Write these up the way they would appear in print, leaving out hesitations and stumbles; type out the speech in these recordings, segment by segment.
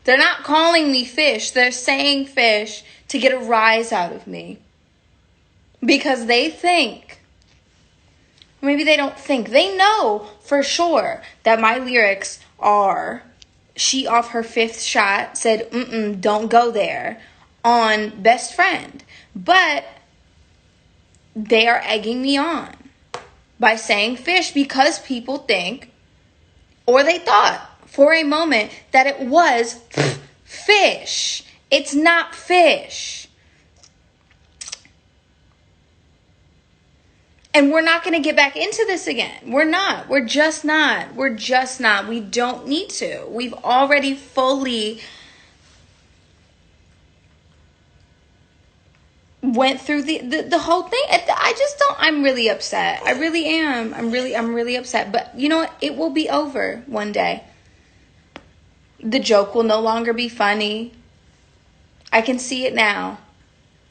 They're not calling me fish. They're saying fish to get a rise out of me. Because they think, maybe they don't think, they know for sure that my lyrics are, she off her 5th shot said, don't go there, on Best Friend. But they are egging me on by saying fish because people think, or they thought for a moment, that it was fish. It's not fish. And we're not going to get back into this again. We're not. We're just not. We're just not. We don't need to. We've already fully went through the whole thing. I just don't. I'm really upset. I really am. I'm really upset. But you know what? It will be over one day. The joke will no longer be funny. I can see it now.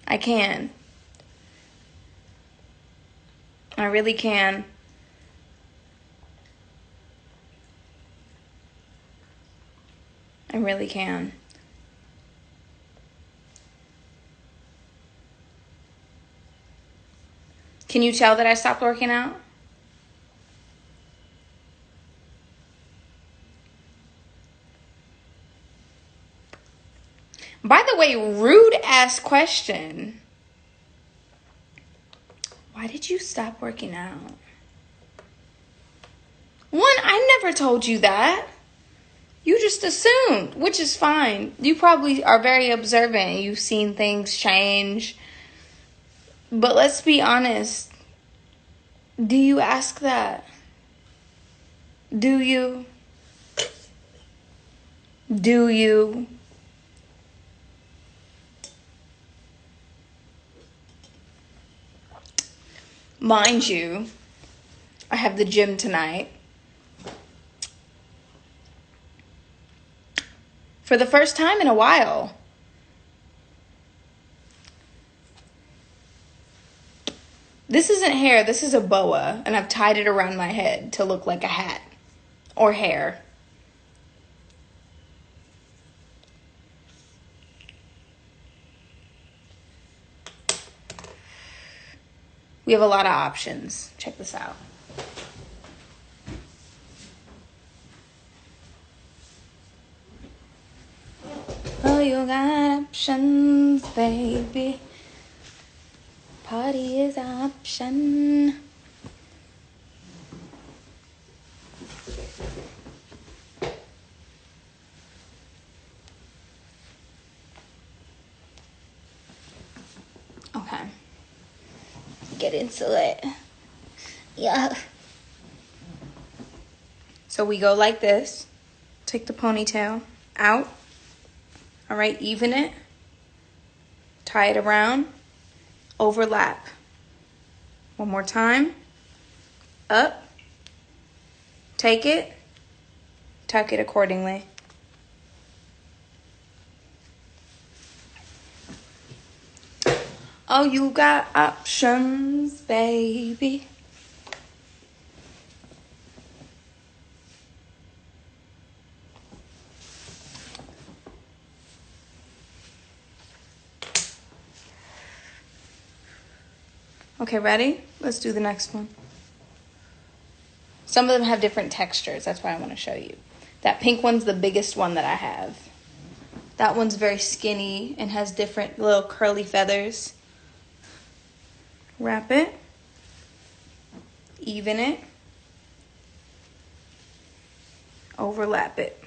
I can. I really can. I really can. Can you tell that I stopped working out? By the way, rude ass question. Why did you stop working out? One, I never told you that. You just assumed, which is fine. You probably are very observant. You've seen things change. But let's be honest. Do you ask that? Do you? Do you? Mind you, I have the gym tonight. For the first time in a while. This isn't hair, this is a boa, and I've tied it around my head to look like a hat or hair. We have a lot of options. Check this out. Oh, you got options, baby. Party is an option. Okay. Get into it. Yeah. So we go like this. Take the ponytail out. All right, even it. Tie it around. Overlap. One more time. Up. Take it. Tuck it accordingly. Oh, you got options, baby. Okay, ready? Let's do the next one. Some of them have different textures. That's why I want to show you. That pink one's the biggest one that I have. That one's very skinny and has different little curly feathers. Wrap it. Even it. Overlap it.